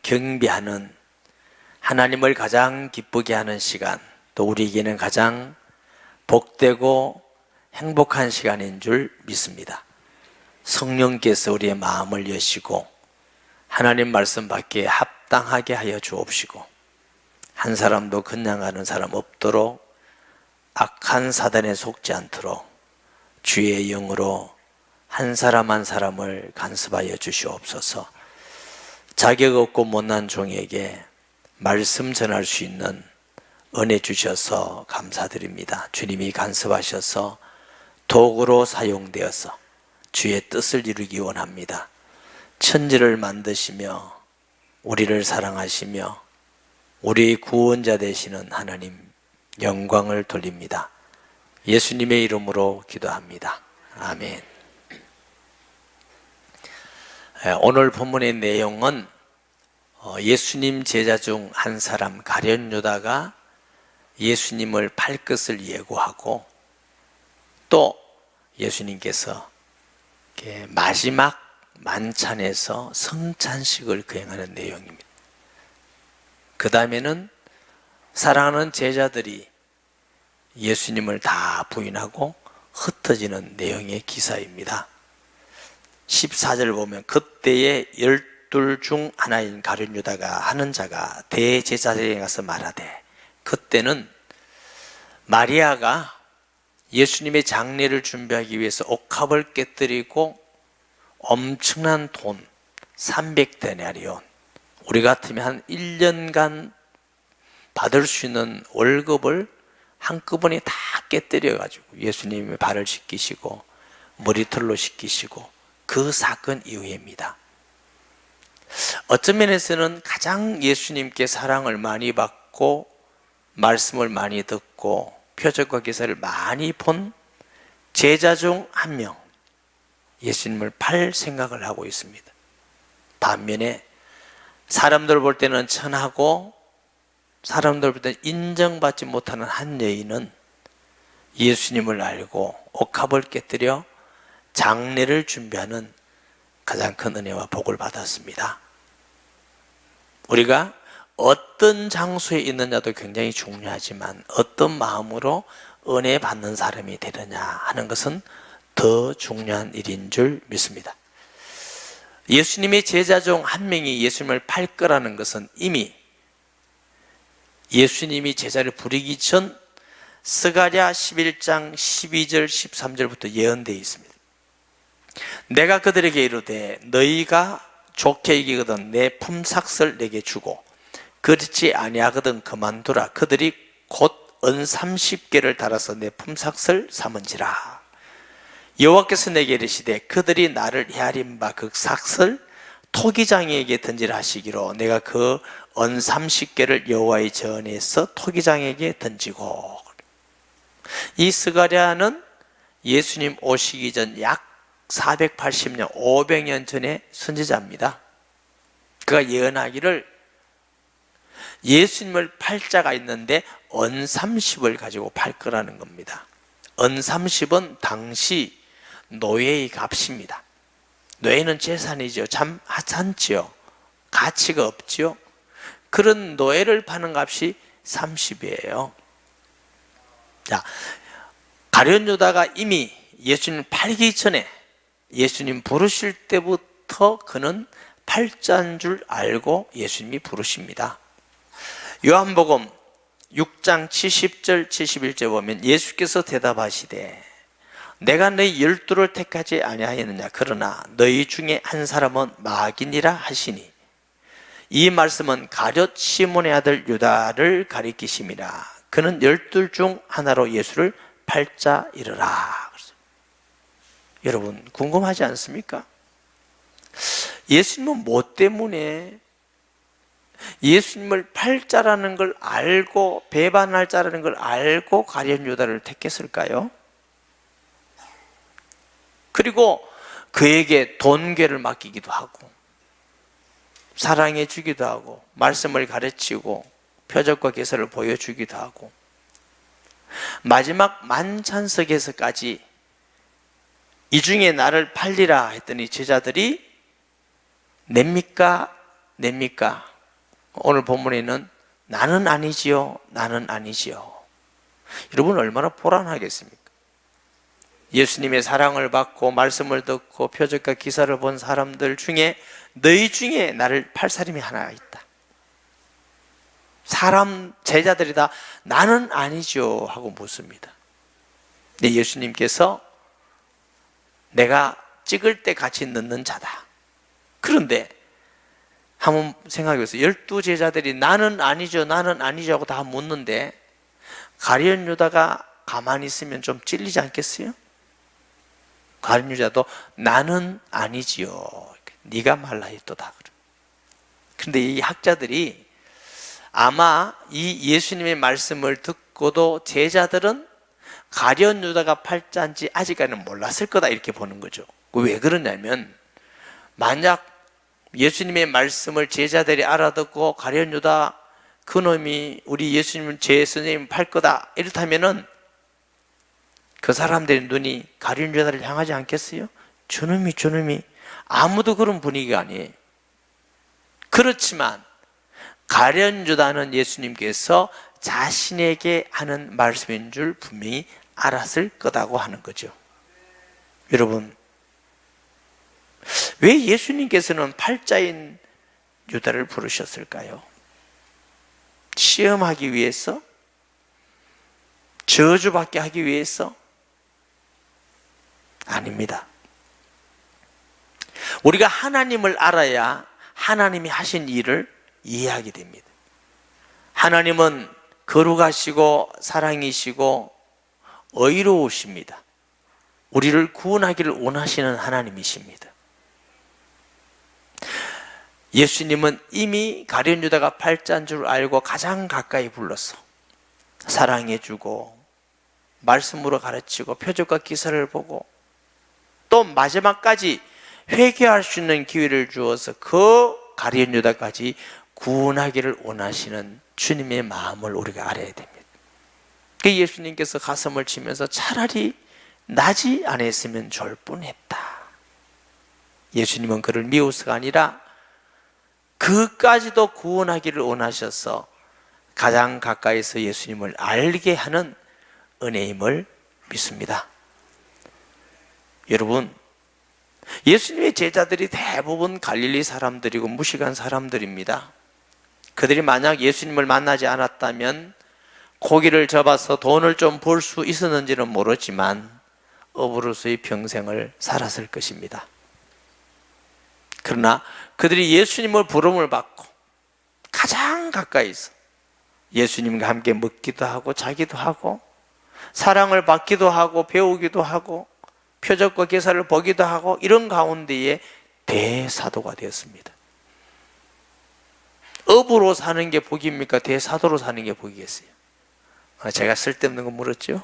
경배하는, 하나님을 가장 기쁘게 하는 시간, 또 우리에게는 가장 복되고 행복한 시간인 줄 믿습니다. 성령께서 우리의 마음을 여시고 하나님 말씀 받기에 합당하게 하여 주옵시고, 한 사람도 건강하는 사람 없도록 악한 사단에 속지 않도록 주의 영으로 한 사람 한 사람을 간섭하여 주시옵소서. 자격 없고 못난 종에게 말씀 전할 수 있는 은혜 주셔서 감사드립니다. 주님이 간섭하셔서 도구로 사용되어서 주의 뜻을 이루기 원합니다. 천지를 만드시며 우리를 사랑하시며 우리의 구원자 되시는 하나님, 영광을 돌립니다. 예수님의 이름으로 기도합니다. 아멘. 오늘 본문의 내용은 예수님 제자 중 한 사람 가룟 유다가 예수님을 팔 것을 예고하고, 또 예수님께서 마지막 만찬에서 성찬식을 거행하는 내용입니다. 그 다음에는 사랑하는 제자들이 예수님을 다 부인하고 흩어지는 내용의 기사입니다. 14절 보면 그때에 12 중 하나인 가룟 유다가 하는 자가 대제사장에 가서 말하되, 그때는 마리아가 예수님의 장례를 준비하기 위해서 옥합을 깨뜨리고 엄청난 돈 300데나리온, 우리 같으면 한 1년간 받을 수 있는 월급을 한꺼번에 다 깨뜨려 가지고 예수님의 발을 씻기시고 머리털로 씻기시고, 그 사건 이후입니다. 어떤 면에서는 가장 예수님께 사랑을 많이 받고 말씀을 많이 듣고 표적과 기사를 많이 본 제자 중 한 명, 예수님을 팔 생각을 하고 있습니다. 반면에 사람들 볼 때는 천하고 사람들 볼 때는 인정받지 못하는 한 여인은 예수님을 알고 옥합을 깨뜨려 장례를 준비하는 가장 큰 은혜와 복을 받았습니다. 우리가 어떤 장소에 있느냐도 굉장히 중요하지만 어떤 마음으로 은혜 받는 사람이 되느냐 하는 것은 더 중요한 일인 줄 믿습니다. 예수님의 제자 중 한 명이 예수님을 팔 거라는 것은 이미 예수님이 제자를 부리기 전 스가랴 11장 12절 13절부터 예언되어 있습니다. 내가 그들에게 이르되 너희가 좋게 여기거든 내 품삯을 내게 주고 그렇지 아니하거든 그만두라. 그들이 곧 은 30개를 달아서 내 품삯을 삼은지라. 여호와께서 내게 이르시되 그들이 나를 헤아린 바 그 삭을 토기장에게 던지라 하시기로 내가 그 은 30개를 여호와의 전에서 토기장에게 던지고. 이 스가랴는 예수님 오시기 전 약 480년 500년 전의 선지자입니다. 그가 예언하기를 예수님을 팔 자가 있는데 은 30을 가지고 팔 거라는 겁니다. 은 30은 당시 노예의 값입니다. 노예는 재산이죠. 참 하찮지요. 가치가 없지요. 그런 노예를 파는 값이 30이에요. 자, 가룟 유다가 이미 예수님 팔기 전에 예수님 부르실 때부터 그는 팔자인 줄 알고 예수님이 부르십니다. 요한복음 6장 70절 71절 보면 예수께서 대답하시되 내가 너희 12를 택하지 아니하였느냐. 그러나 너희 중에 한 사람은 마귀니라 하시니 이 말씀은 가룟 시몬의 아들 유다를 가리키심이라. 그는 12 중 하나로 예수를 팔자 이르라. 여러분 궁금하지 않습니까? 예수님은 뭐 때문에 예수님을 팔 자라는 걸 알고 배반할 자라는 걸 알고 가룟 유다를 택했을까요? 그리고 그에게 돈괴를 맡기기도 하고 사랑해 주기도 하고 말씀을 가르치고 표적과 기사를 보여주기도 하고 마지막 만찬석에서까지 이 중에 나를 팔리라 했더니 제자들이 냅니까? 냅니까? 오늘 본문에는 나는 아니지요, 나는 아니지요. 여러분 얼마나 불안하겠습니까? 예수님의 사랑을 받고 말씀을 듣고 표적과 기사를 본 사람들 중에 너희 중에 나를 팔 사람이 하나 있다. 사람 제자들이 다 나는 아니죠 하고 묻습니다. 근데 예수님께서 내가 찍을 때 같이 넣는 자다. 그런데 한번 생각해 보세요. 12제자들이 나는 아니죠, 나는 아니죠 하고 다 묻는데 가룟 유다가 가만히 있으면 좀 찔리지 않겠어요? 가룟 유다도 나는 아니지요. 네가 말라했도다. 그런데 이 학자들이 아마 이 예수님의 말씀을 듣고도 제자들은 가룟 유다가 팔자인지 아직까지는 몰랐을 거다 이렇게 보는 거죠. 왜 그러냐면 만약 예수님의 말씀을 제자들이 알아듣고 가룟 유다 그놈이 우리 예수님은 제 선생님 팔 거다 이렇다면은 그 사람들의 눈이 가룟 유다를 향하지 않겠어요? 저놈이 아무도 그런 분위기가 아니에요. 그렇지만 가룟 유다는 예수님께서 자신에게 하는 말씀인 줄 분명히 알았을 거다고 하는 거죠. 여러분, 왜 예수님께서는 팔자인 유다를 부르셨을까요? 시험하기 위해서? 저주받게 하기 위해서? 아닙니다. 우리가 하나님을 알아야 하나님이 하신 일을 이해하게 됩니다. 하나님은 거룩하시고 사랑이시고 의로우십니다. 우리를 구원하기를 원하시는 하나님이십니다. 예수님은 이미 가룟 유다가 팔자인 줄 알고 가장 가까이 불러서 사랑해주고 말씀으로 가르치고 표적과 기사를 보고 또 마지막까지 회개할 수 있는 기회를 주어서 그 가룟 유다까지 구원하기를 원하시는 주님의 마음을 우리가 알아야 됩니다. 그 예수님께서 가슴을 치면서 차라리 나지 않았으면 좋을 뻔했다. 예수님은 그를 미워서가 아니라 그까지도 구원하기를 원하셔서 가장 가까이서 예수님을 알게 하는 은혜임을 믿습니다. 여러분, 예수님의 제자들이 대부분 갈릴리 사람들이고 무식한 사람들입니다. 그들이 만약 예수님을 만나지 않았다면 고기를 접어서 돈을 좀 벌 수 있었는지는 모르지만 어부로서의 평생을 살았을 것입니다. 그러나 그들이 예수님을 부름을 받고 가장 가까이서 예수님과 함께 먹기도 하고 자기도 하고 사랑을 받기도 하고 배우기도 하고 표적과 기사를 보기도 하고 이런 가운데에 대사도가 되었습니다. 업으로 사는 게 복입니까? 대사도로 사는 게 복이겠어요? 제가 쓸데없는 거 물었죠?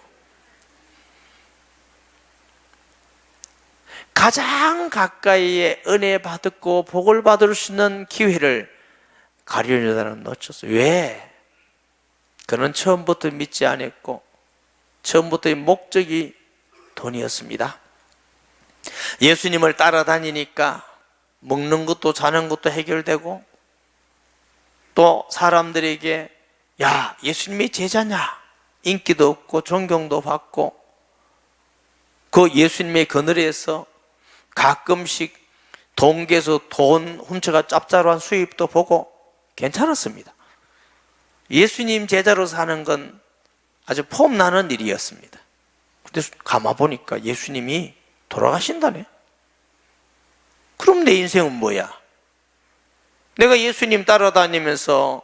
가장 가까이에 은혜 받고 복을 받을 수 있는 기회를 가룟 유다는 놓쳤어요. 왜? 그는 처음부터 믿지 않았고 처음부터의 목적이 돈이었습니다. 예수님을 따라다니니까 먹는 것도 자는 것도 해결되고 또 사람들에게 야, 예수님이 제자냐? 인기도 없고 존경도 받고 그 예수님의 그늘에서 가끔씩 동계에서 돈 훔쳐가 짭짤한 수입도 보고 괜찮았습니다. 예수님 제자로 사는 건 아주 폼나는 일이었습니다. 근데 가만 보니까 예수님이 돌아가신다네. 그럼 내 인생은 뭐야? 내가 예수님 따라다니면서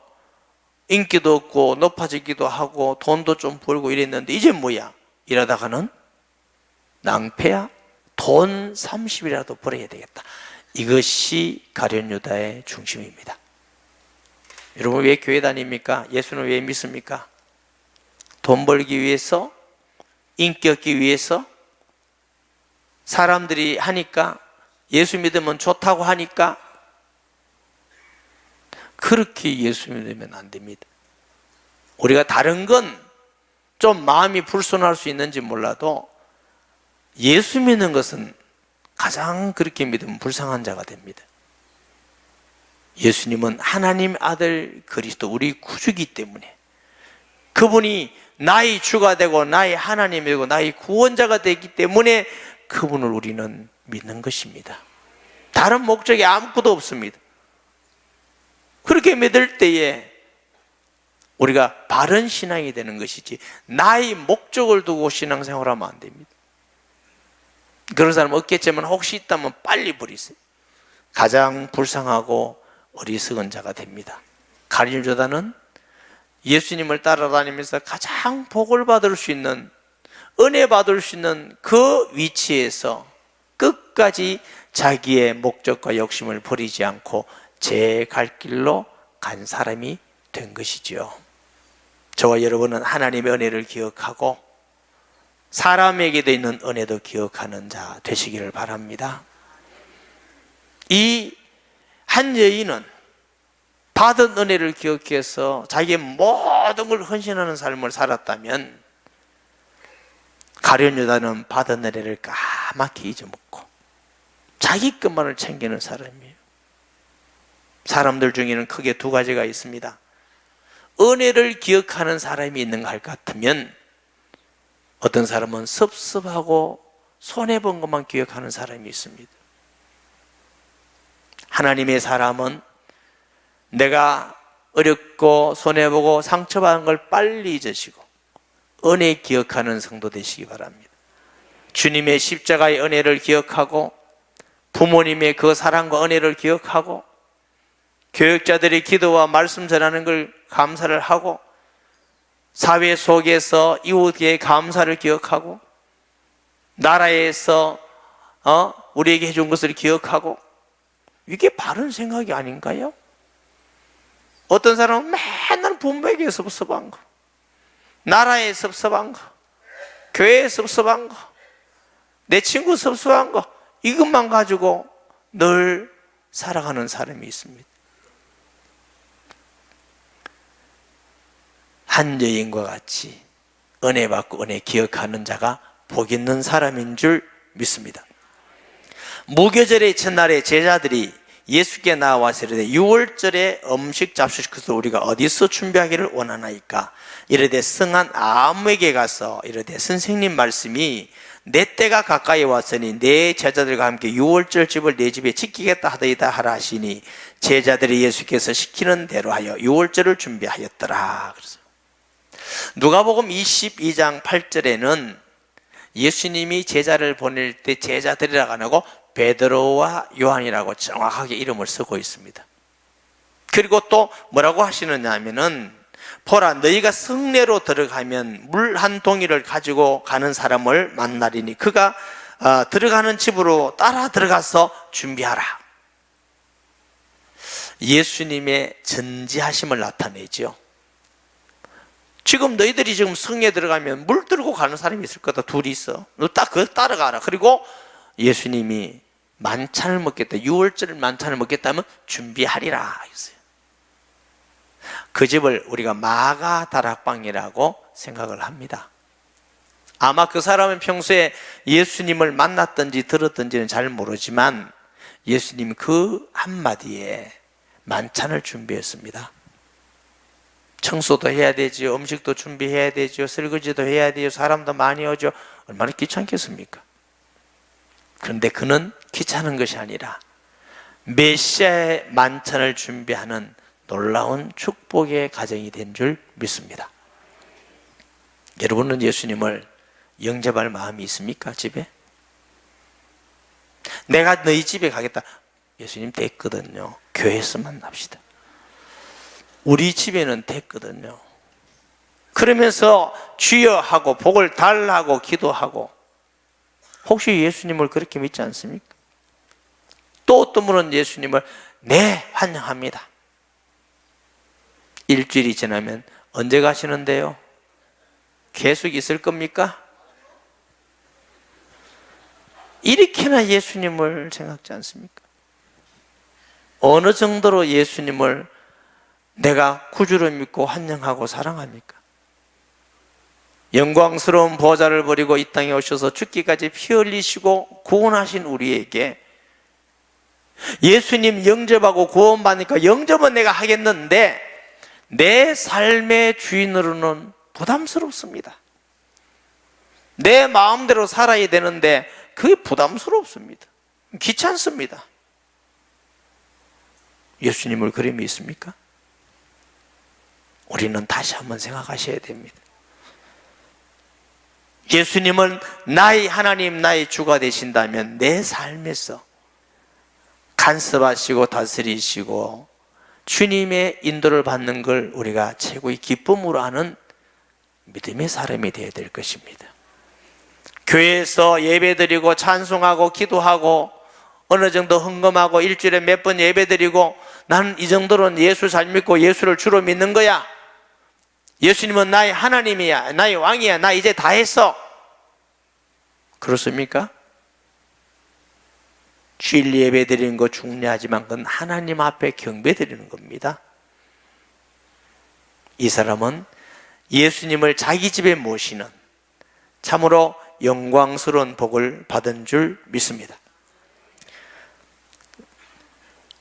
인기도 없고 높아지기도 하고 돈도 좀 벌고 이랬는데 이제 뭐야? 이러다가는 낭패야? 돈 30이라도 벌어야 되겠다. 이것이 가룟 유다의 중심입니다. 여러분 왜 교회 다닙니까? 예수는 왜 믿습니까? 돈 벌기 위해서? 인기 얻기 위해서? 사람들이 하니까? 예수 믿으면 좋다고 하니까? 그렇게 예수 믿으면 안 됩니다. 우리가 다른 건 좀 마음이 불손할 수 있는지 몰라도 예수 믿는 것은 가장 그렇게 믿으면 불쌍한 자가 됩니다. 예수님은 하나님 아들 그리스도 우리 구주이기 때문에, 그분이 나의 주가 되고 나의 하나님이 되고 나의 구원자가 되기 때문에 그분을 우리는 믿는 것입니다. 다른 목적이 아무것도 없습니다. 그렇게 믿을 때에 우리가 바른 신앙이 되는 것이지, 나의 목적을 두고 신앙생활하면 안 됩니다. 그런 사람 없겠지만 혹시 있다면 빨리 버리세요. 가장 불쌍하고 어리석은 자가 됩니다. 가룟 유다는 예수님을 따라다니면서 가장 복을 받을 수 있는, 은혜 받을 수 있는 그 위치에서 끝까지 자기의 목적과 욕심을 버리지 않고 제 갈 길로 간 사람이 된 것이지요. 저와 여러분은 하나님의 은혜를 기억하고 사람에게도 있는 은혜도 기억하는 자 되시기를 바랍니다. 이 한 여인은 받은 은혜를 기억해서 자기의 모든 걸 헌신하는 삶을 살았다면, 가룟 유다는 받은 은혜를 까맣게 잊어먹고 자기 것만을 챙기는 사람이에요. 사람들 중에는 크게 두 가지가 있습니다. 은혜를 기억하는 사람이 있는가 할 것 같으면, 어떤 사람은 섭섭하고 손해본 것만 기억하는 사람이 있습니다. 하나님의 사람은 내가 어렵고 손해보고 상처받은 걸 빨리 잊으시고 은혜 기억하는 성도 되시기 바랍니다. 주님의 십자가의 은혜를 기억하고 부모님의 그 사랑과 은혜를 기억하고 교육자들의 기도와 말씀 전하는 걸 감사를 하고 사회 속에서 이웃의 감사를 기억하고 나라에서 우리에게 해준 것을 기억하고, 이게 바른 생각이 아닌가요? 어떤 사람은 맨날 부모에게 섭섭한 거, 나라에 섭섭한 거, 교회에 섭섭한 거, 내 친구 섭섭한 거, 이것만 가지고 늘 살아가는 사람이 있습니다. 한 여인과 같이 은혜 받고 은혜 기억하는 자가 복 있는 사람인 줄 믿습니다. 무교절의 첫날에 제자들이 예수께 나와서 이르되 유월절에 음식 잡수시켜서 우리가 어디서 준비하기를 원하나이까? 이르되 성한 아무에게 가서 이르되 선생님 말씀이 내 때가 가까이 왔으니 내 제자들과 함께 유월절 집을 내 집에 지키겠다 하더이다 하라 하시니 제자들이 예수께서 시키는 대로 하여 유월절을 준비하였더라. 그래서 누가복음 22장 8절에는 예수님이 제자를 보낼 때 제자들이라고 안 하고 베드로와 요한이라고 정확하게 이름을 쓰고 있습니다. 그리고 또 뭐라고 하시느냐 하면은, 보라 너희가 성내로 들어가면 물 한 동이를 가지고 가는 사람을 만나리니 그가 들어가는 집으로 따라 들어가서 준비하라. 예수님의 전지하심을 나타내죠. 지금 너희들이 지금 성에 들어가면 물 들고 가는 사람이 있을 거다. 둘이 있어. 너 딱 그거 따라가라. 그리고 예수님이 만찬을 먹겠다, 유월절 만찬을 먹겠다면 준비하리라 했어요. 그 집을 우리가 마가 다락방이라고 생각을 합니다. 아마 그 사람은 평소에 예수님을 만났든지 들었든지는 잘 모르지만 예수님 그 한마디에 만찬을 준비했습니다. 청소도 해야 되지요, 음식도 준비해야 되지요, 설거지도 해야 돼요, 사람도 많이 오죠. 얼마나 귀찮겠습니까? 그런데 그는 귀찮은 것이 아니라 메시아의 만찬을 준비하는 놀라운 축복의 가정이 된 줄 믿습니다. 여러분은 예수님을 영접할 마음이 있습니까? 집에? 내가 너희 집에 가겠다. 예수님 됐거든요. 교회에서 만납시다. 우리 집에는 됐거든요. 그러면서 주여 하고 복을 달라고 기도하고, 혹시 예수님을 그렇게 믿지 않습니까? 또 어떤 분은 예수님을 네 환영합니다. 일주일이 지나면 언제 가시는데요? 계속 있을 겁니까? 이렇게나 예수님을 생각지 않습니까? 어느 정도로 예수님을 내가 구주로 믿고 환영하고 사랑합니까? 영광스러운 보좌를 버리고 이 땅에 오셔서 죽기까지 피 흘리시고 구원하신 우리에게 예수님 영접하고 구원받으니까 영접은 내가 하겠는데 내 삶의 주인으로는 부담스럽습니다. 내 마음대로 살아야 되는데 그게 부담스럽습니다. 귀찮습니다. 예수님을 그리 믿습니까? 우리는 다시 한번 생각하셔야 됩니다. 예수님은 나의 하나님, 나의 주가 되신다면 내 삶에서 간섭하시고 다스리시고 주님의 인도를 받는 걸 우리가 최고의 기쁨으로 하는 믿음의 사람이 되어야 될 것입니다. 교회에서 예배드리고 찬송하고 기도하고 어느 정도 헌금하고 일주일에 몇 번 예배드리고 나는 이 정도로는 예수 잘 믿고 예수를 주로 믿는 거야. 예수님은 나의 하나님이야, 나의 왕이야, 나 이제 다 했어. 그렇습니까? 주일 예배 드리는 거 중요하지만 그건 하나님 앞에 경배 드리는 겁니다. 이 사람은 예수님을 자기 집에 모시는 참으로 영광스러운 복을 받은 줄 믿습니다.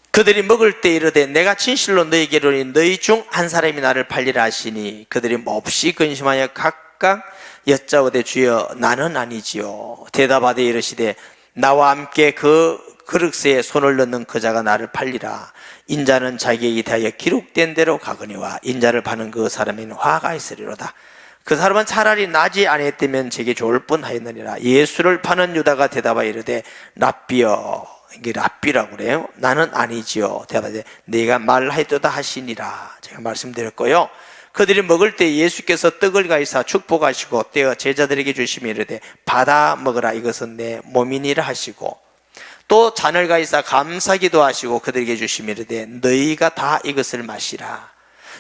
그들이 먹을 때 이르되 내가 진실로 너희에게로 너희 중 한 사람이 나를 팔리라 하시니 그들이 몹시 근심하여 각각 여짜오되 주여 나는 아니지요. 대답하되 이르시되 나와 함께 그 그릇에 손을 넣는 그자가 나를 팔리라. 인자는 자기에게 대하여 기록된 대로 가거니와 인자를 파는 그 사람에는 화가 있으리로다. 그 사람은 차라리 나지 아니했다면 제게 좋을 뻔하였느니라. 예수를 파는 유다가 대답하여 이르되 랍비여, 이게 랍비라고 그래요. 나는 아니지요. 대답하되 네가 말하였도다 하시니라. 제가 말씀드렸고요. 그들이 먹을 때 예수께서 떡을 가이사 축복하시고 떼어 제자들에게 주시며 이르되 받아 먹으라, 이것은 내 몸이니라 하시고 또 잔을 가이사 감사기도 하시고 그들에게 주시며 이르되 너희가 다 이것을 마시라.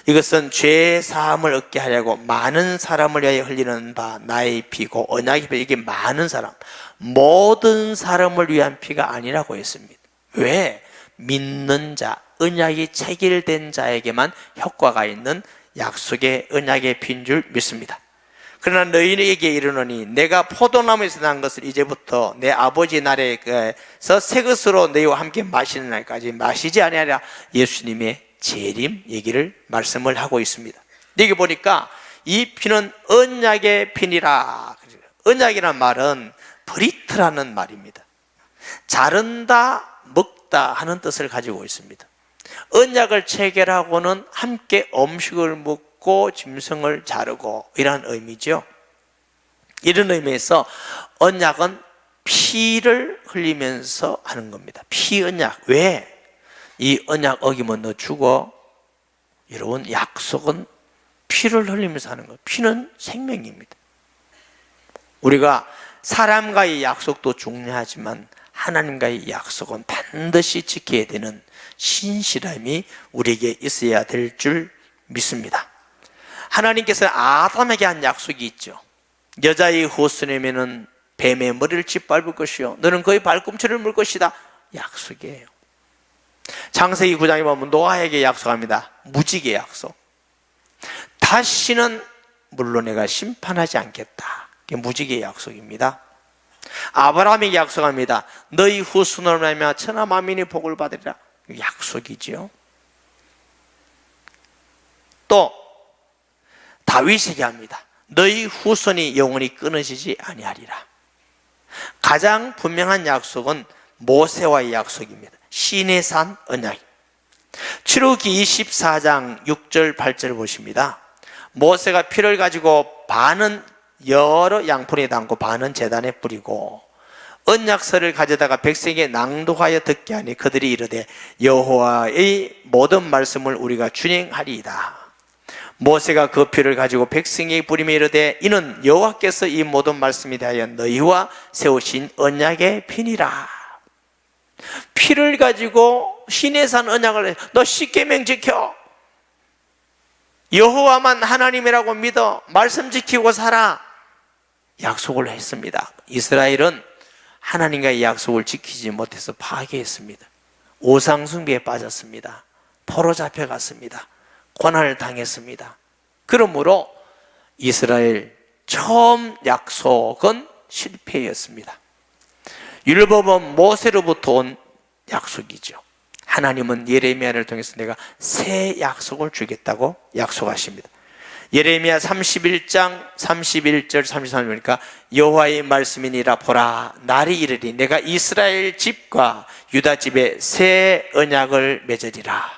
이것은 죄 사함을 얻게 하려고 많은 사람을 위하여 흘리는 바 나의 피고 언약의 피. 이게 많은 사람, 모든 사람을 위한 피가 아니라고 했습니다. 왜? 믿는 자, 언약이 체결된 자에게만 효과가 있는 약속의 언약의 피인 줄 믿습니다. 그러나 너희에게 이르노니 내가 포도나무에서 난 것을 이제부터 내 아버지 나라에서 새 것으로 너희와 함께 마시는 날까지 마시지 아니하리라. 예수님의 재림 얘기를 말씀을 하고 있습니다. 여기 보니까 이 피는 언약의 피니라. 언약이란 말은 브리트라는 말입니다. 자른다, 먹다 하는 뜻을 가지고 있습니다. 언약을 체결하고는 함께 음식을 먹고 짐승을 자르고 이런 의미죠. 이런 의미에서 언약은 피를 흘리면서 하는 겁니다. 피 언약. 왜? 이 언약 어기면 너 죽어. 여러분, 약속은 피를 흘리면서 하는 거예요. 피는 생명입니다. 우리가 사람과의 약속도 중요하지만 하나님과의 약속은 반드시 지켜야 되는 신실함이 우리에게 있어야 될 줄 믿습니다. 하나님께서 아담에게 한 약속이 있죠. 여자의 후손에게는 뱀의 머리를 짓밟을 것이요 너는 그의 발꿈치를 물 것이다. 약속이에요. 창세기 9장에 보면 노아에게 약속합니다. 무지개 약속. 다시는 물로 내가 심판하지 않겠다. 이게 무지개 약속입니다. 아브라함에게 약속합니다. 너희 후손으로 말미암아 천하 만민이 복을 받으리라. 약속이지요. 또 다윗에게 합니다. 너희 후손이 영원히 끊어지지 아니하리라. 가장 분명한 약속은 모세와의 약속입니다. 시내산 언약. 출애굽기 24장 6절 8절 보십니다. 모세가 피를 가지고 반은 여러 양푼에 담고 반은 제단에 뿌리고 언약서를 가져다가 백성에게 낭독하여 듣게 하니 그들이 이르되 여호와의 모든 말씀을 우리가 준행하리이다. 모세가 그 피를 가지고 백성에게 뿌리며 이르되 이는 여호와께서 이 모든 말씀에 대하여 너희와 세우신 언약의 피니라. 피를 가지고 시내산 언약을 해. 너 십계명 지켜. 여호와만 하나님이라고 믿어. 말씀 지키고 살아. 약속을 했습니다. 이스라엘은 하나님과의 약속을 지키지 못해서 파괴했습니다. 우상숭배에 빠졌습니다. 포로 잡혀갔습니다. 고난을 당했습니다. 그러므로 이스라엘 처음 약속은 실패였습니다. 율법은 모세로부터 온 약속이죠. 하나님은 예레미야를 통해서 내가 새 약속을 주겠다고 약속하십니다. 예레미야 31장 31절 33절 보니까 여호와의 말씀이니라. 보라, 날이 이르리 내가 이스라엘 집과 유다 집에 새 언약을 맺으리라.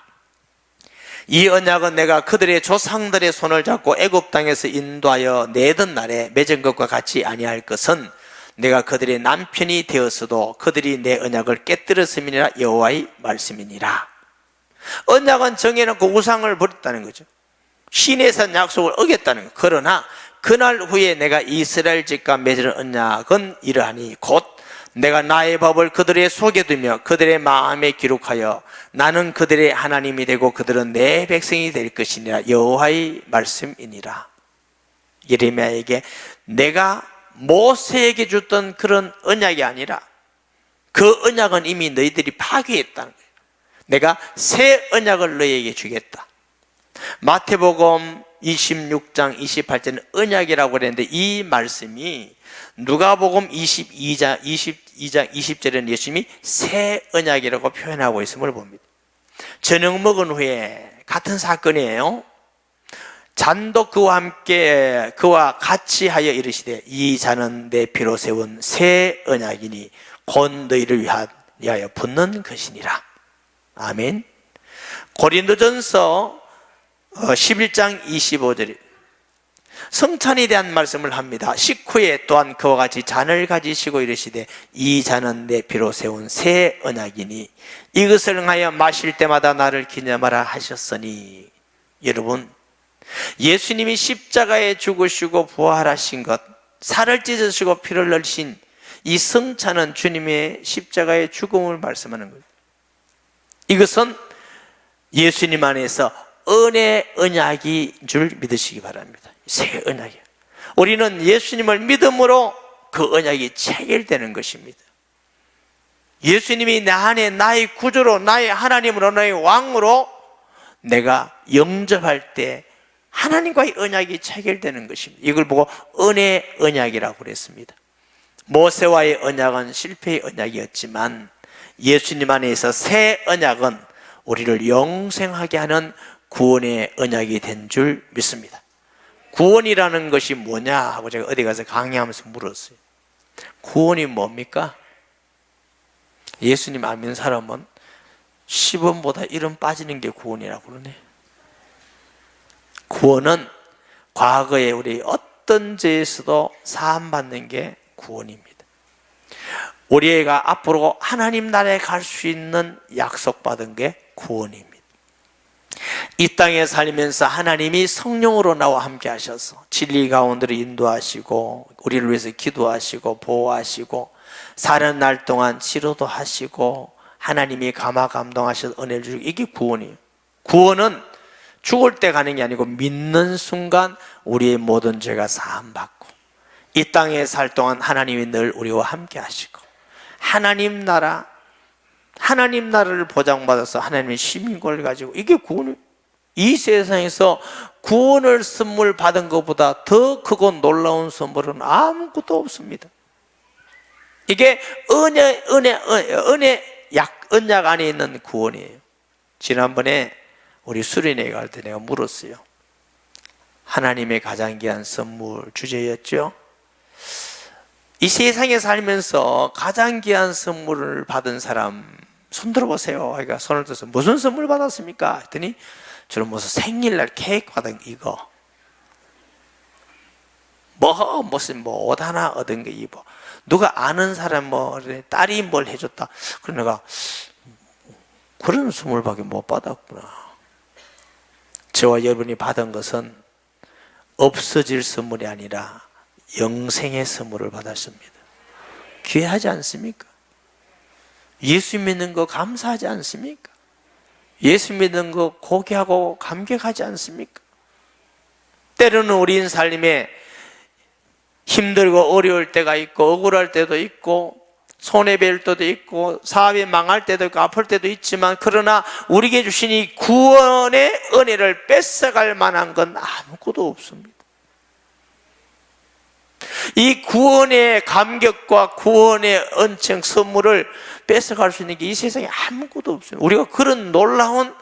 이 언약은 내가 그들의 조상들의 손을 잡고 애굽 땅에서 인도하여 내던 날에 맺은 것과 같이 아니할 것은 내가 그들의 남편이 되었어도 그들이 내 언약을 깨뜨렸음이니라. 여호와의 말씀이니라. 언약은 정해놓고 우상을 버렸다는 거죠. 신에 산 약속을 어겼다는 것. 그러나 그날 후에 내가 이스라엘 집과 맺은 언약은 이러하니 곧 내가 나의 법을 그들의 속에 두며 그들의 마음에 기록하여 나는 그들의 하나님이 되고 그들은 내 백성이 될 것이니라. 여호와의 말씀이니라. 예레미야에게 내가 모세에게 줬던 그런 언약이 아니라 그 언약은 이미 너희들이 파괴했다는 거예요. 내가 새 언약을 너희에게 주겠다. 마태복음 26장 28절은 언약이라고 그랬는데 이 말씀이 누가복음 22장 20절에는 예수님이 새 언약이라고 표현하고 있음을 봅니다. 저녁 먹은 후에 같은 사건이에요. 잔도 그와 같이 하여 이르시되 이 잔은 내 피로 세운 새 언약이니 곧 너희를 위하여 붓는 것이니라. 아멘. 고린도전서 11장 25절 성찬에 대한 말씀을 합니다. 식후에 또한 그와 같이 잔을 가지시고 이르시되 이 잔은 내 피로 세운 새 언약이니 이것을 응하여 마실 때마다 나를 기념하라 하셨으니. 여러분, 예수님이 십자가에 죽으시고 부활하신 것, 살을 찢으시고 피를 흘리신 이 성찬은 주님의 십자가의 죽음을 말씀하는 거예요. 이것은 예수님 안에서 은혜 언약인 줄 믿으시기 바랍니다. 새 언약이에요. 우리는 예수님을 믿음으로 그 언약이 체결되는 것입니다. 예수님이 내 안에 나의 구주로, 나의 하나님으로, 나의 왕으로 내가 영접할 때 하나님과의 언약이 체결되는 것입니다. 이걸 보고 은혜 언약이라고 그랬습니다. 모세와의 언약은 실패의 언약이었지만 예수님 안에서 새 언약은 우리를 영생하게 하는 구원의 언약이 된 줄 믿습니다. 구원이라는 것이 뭐냐 하고 제가 어디 가서 강의하면서 물었어요. 구원이 뭡니까? 예수님 안 믿는 사람은 10원보다 1원 빠지는 게 구원이라고 그러네. 구원은 과거에 우리 어떤 죄에서도 사함받는 게 구원입니다. 우리가 앞으로 하나님 나라에 갈 수 있는 약속받은 게 구원입니다. 이 땅에 살면서 하나님이 성령으로 나와 함께 하셔서 진리 가운데로 인도하시고 우리를 위해서 기도하시고 보호하시고 사는 날 동안 치료도 하시고 하나님이 감화감동하셔서 은혜를 주시고, 이게 구원이에요. 구원은 죽을 때 가는 게 아니고 믿는 순간 우리의 모든 죄가 사함받고 이 땅에 살 동안 하나님이 늘 우리와 함께 하시고 하나님 나라를 보장받아서 하나님의 시민권을 가지고, 이게 구원이에요. 이 세상에서 구원을 선물 받은 것보다 더 크고 놀라운 선물은 아무것도 없습니다. 이게 언약 안에 있는 구원이에요. 지난번에 우리 수련회 갈 때 내가 물었어요. 하나님의 가장 귀한 선물 주제였죠. 이 세상에 살면서 가장 귀한 선물을 받은 사람 손 들어보세요. 그러니까 손을 들어서 무슨 선물 받았습니까? 했더니 저는 무슨 생일날 케이크 받은 이거 무슨 옷 하나 얻은 거 입어. 누가 아는 사람 딸이 뭘 해줬다. 그래서 내가 그런 선물밖에 못 받았구나. 저와 여러분이 받은 것은 없어질 선물이 아니라 영생의 선물을 받았습니다. 귀하지 않습니까? 예수 믿는 거 감사하지 않습니까? 예수 믿는 거 고귀하고 감격하지 않습니까? 때로는 우리 삶에 힘들고 어려울 때가 있고 억울할 때도 있고 손해볼 때도 있고 사업이 망할 때도 있고 아플 때도 있지만, 그러나 우리에게 주신 이 구원의 은혜를 뺏어갈 만한 건 아무것도 없습니다. 이 구원의 감격과 구원의 은총 선물을 뺏어갈 수 있는 게 이 세상에 아무것도 없어요. 우리가 그런 놀라운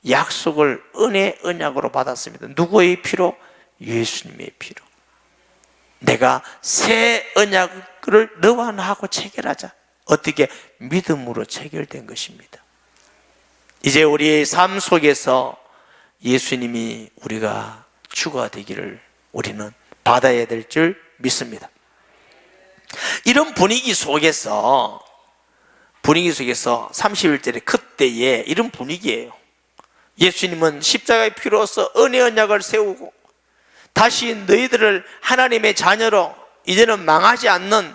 약속을 은혜 언약으로 받았습니다. 누구의 피로? 예수님의 피로. 내가 새 언약을 너와 나하고 체결하자. 어떻게? 믿음으로 체결된 것입니다. 이제 우리의 삶 속에서 예수님이 우리가 주가 되기를 우리는 받아야 될 줄 믿습니다. 이런 분위기 속에서 31절에 그때에 이런 분위기예요. 예수님은 십자가의 피로써 은혜 언약을 세우고 다시 너희들을 하나님의 자녀로, 이제는 망하지 않는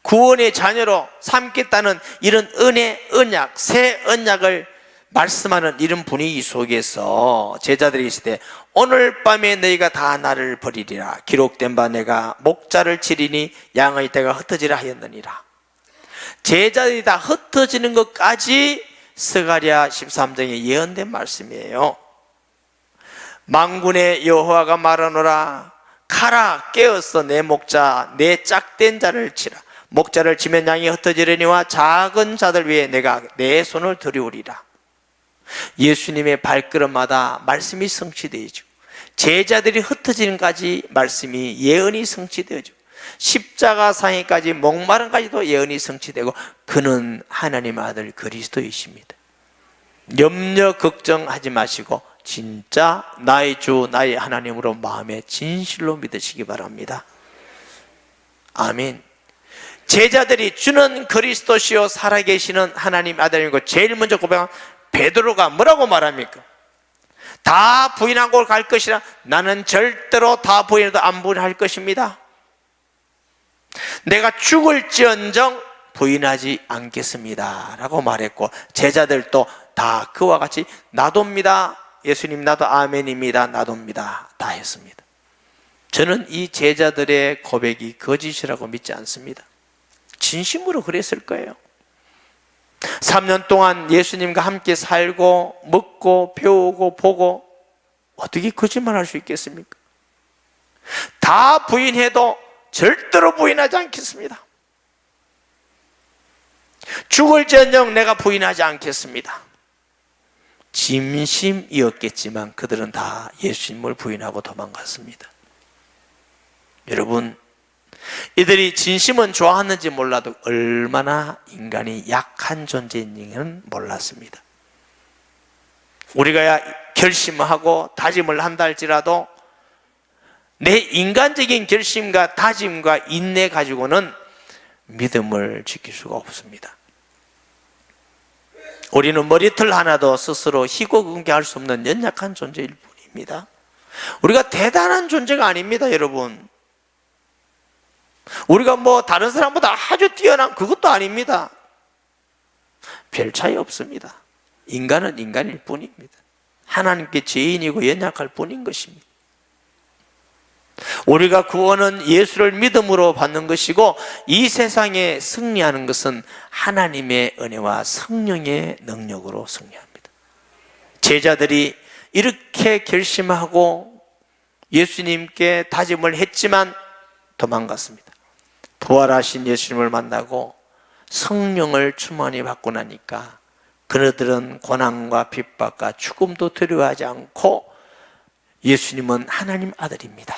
구원의 자녀로 삼겠다는 이런 은혜 언약, 새 언약을 말씀하는 이런 분위기 속에서 제자들이 있을 때 오늘 밤에 너희가 다 나를 버리리라. 기록된 바 내가 목자를 치리니 양의 떼가 흩어지라 하였느니라. 제자들이 다 흩어지는 것까지 스가랴 13장에 예언된 말씀이에요. 만군의 여호와가 말하노라. 가라, 깨어서 내 목자, 내 짝된 자를 치라. 목자를 치면 양이 흩어지려니와 작은 자들 위에 내가 내 손을 들이우리라. 예수님의 발걸음마다 말씀이 성취되어지고 제자들이 흩어지는 까지 말씀이 예언이 성취되어지고 십자가 상에까지 목마름까지도 예언이 성취되고 그는 하나님의 아들 그리스도이십니다. 염려 걱정하지 마시고 진짜 나의 주 나의 하나님으로 마음에 진실로 믿으시기 바랍니다. 아멘. 제자들이 주는 그리스도시요 살아계시는 하나님 아들이고 제일 먼저 고백한 베드로가 뭐라고 말합니까? 다 부인하고 갈 것이라. 나는 절대로 다 부인해도 안 부인할 것입니다. 내가 죽을지언정 부인하지 않겠습니다 라고 말했고 제자들도 다 그와 같이 나도입니다. 예수님 나도 아멘입니다. 나도입니다. 다 했습니다. 저는 이 제자들의 고백이 거짓이라고 믿지 않습니다. 진심으로 그랬을 거예요. 3년 동안 예수님과 함께 살고 먹고 배우고 보고 어떻게 거짓말할 수 있겠습니까? 다 부인해도 절대로 부인하지 않겠습니다. 죽을지언정 내가 부인하지 않겠습니다. 진심이었겠지만 그들은 다 예수님을 부인하고 도망갔습니다. 여러분, 이들이 진심은 좋아하는지 몰라도 얼마나 인간이 약한 존재인지는 몰랐습니다. 우리가 결심하고 다짐을 한다 할지라도 내 인간적인 결심과 다짐과 인내 가지고는 믿음을 지킬 수가 없습니다. 우리는 머리털 하나도 스스로 희고 긍게할 수 없는 연약한 존재일 뿐입니다. 우리가 대단한 존재가 아닙니다, 여러분. 우리가 뭐 다른 사람보다 아주 뛰어난 그것도 아닙니다. 별 차이 없습니다. 인간은 인간일 뿐입니다. 하나님께 죄인이고 연약할 뿐인 것입니다. 우리가 구원은 예수를 믿음으로 받는 것이고 이 세상에 승리하는 것은 하나님의 은혜와 성령의 능력으로 승리합니다. 제자들이 이렇게 결심하고 예수님께 다짐을 했지만 도망갔습니다. 부활하신 예수님을 만나고 성령을 충만히 받고 나니까 그들은 고난과 핍박과 죽음도 두려워하지 않고 예수님은 하나님 아들입니다.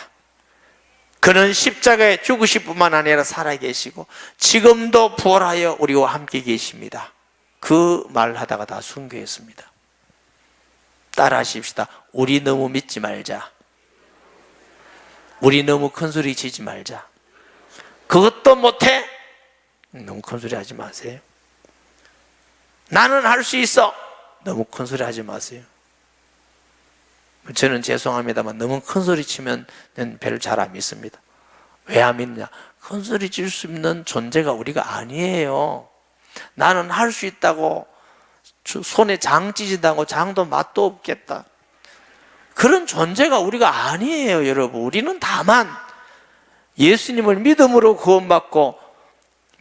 그는 십자가에 죽으실 뿐만 아니라 살아계시고 지금도 부활하여 우리와 함께 계십니다. 그 말하다가 다 순교했습니다. 따라하십시다. 우리 너무 믿지 말자. 우리 너무 큰소리 치지 말자. 그것도 못해? 너무 큰소리 하지 마세요. 나는 할 수 있어. 너무 큰소리 하지 마세요. 저는 죄송합니다만 너무 큰소리 치면 별로 잘 안 믿습니다. 왜 안 믿냐? 큰소리 칠 수 있는 존재가 우리가 아니에요. 나는 할 수 있다고 손에 장 찢어다고 장도 맛도 없겠다. 그런 존재가 우리가 아니에요, 여러분. 우리는 다만 예수님을 믿음으로 구원받고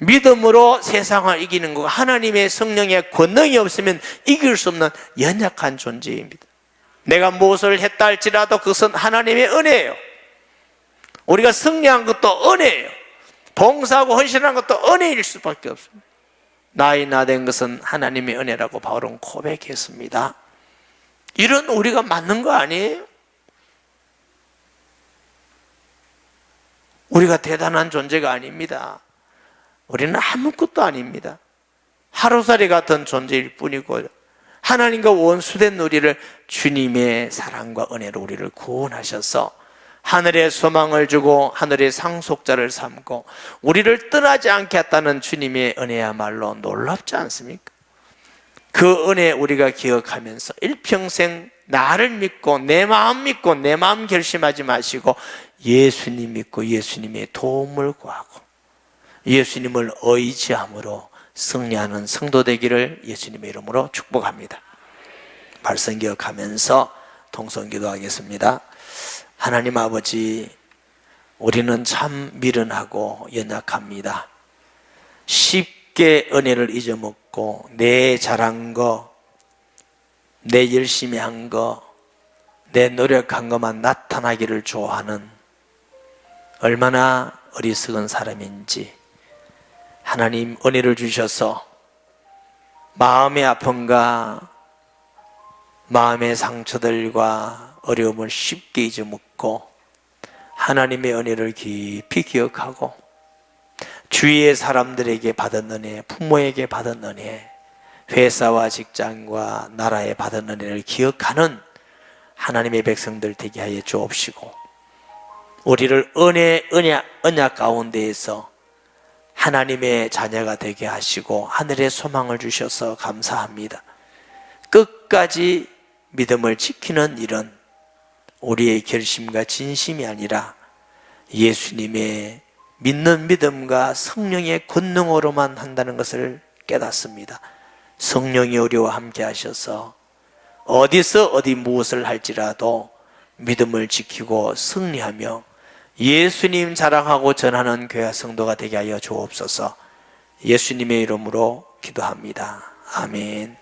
믿음으로 세상을 이기는 거, 하나님의 성령의 권능이 없으면 이길 수 없는 연약한 존재입니다. 내가 무엇을 했다 할지라도 그것은 하나님의 은혜예요. 우리가 승리한 것도 은혜예요. 봉사하고 헌신한 것도 은혜일 수밖에 없습니다. 나이 나된 것은 하나님의 은혜라고 바울은 고백했습니다. 이런 우리가 맞는 거 아니에요? 우리가 대단한 존재가 아닙니다. 우리는 아무것도 아닙니다. 하루살이 같은 존재일 뿐이고 하나님과 원수된 우리를 주님의 사랑과 은혜로 우리를 구원하셔서 하늘의 소망을 주고 하늘의 상속자를 삼고 우리를 떠나지 않게 했다는 주님의 은혜야말로 놀랍지 않습니까? 그 은혜 우리가 기억하면서 일평생 나를 믿고 내 마음 믿고 내 마음 결심하지 마시고 예수님 믿고 예수님의 도움을 구하고 예수님을 의지함으로 승리하는 성도 되기를 예수님의 이름으로 축복합니다. 말씀 기억하면서 통성기도 하겠습니다. 하나님 아버지, 우리는 참 미련하고 연약합니다. 쉽게 은혜를 잊어먹고 내 잘한 거, 내 열심히 한 거, 내 노력한 것만 나타나기를 좋아하는 얼마나 어리석은 사람인지 하나님 은혜를 주셔서 마음의 아픔과 마음의 상처들과 어려움을 쉽게 잊어먹고 하나님의 은혜를 깊이 기억하고 주위의 사람들에게 받은 은혜, 부모에게 받은 은혜, 회사와 직장과 나라에 받은 은혜를 기억하는 하나님의 백성들 되게 하여 주옵시고 우리를 언약 가운데에서 하나님의 자녀가 되게 하시고 하늘의 소망을 주셔서 감사합니다. 끝까지 믿음을 지키는 일은 우리의 결심과 진심이 아니라 예수님의 믿는 믿음과 성령의 권능으로만 한다는 것을 깨닫습니다. 성령이 우리와 함께 하셔서 어디서 어디 무엇을 할지라도 믿음을 지키고 승리하며 예수님 자랑하고 전하는 교회 성도가 되게 하여 주옵소서. 예수님의 이름으로 기도합니다. 아멘.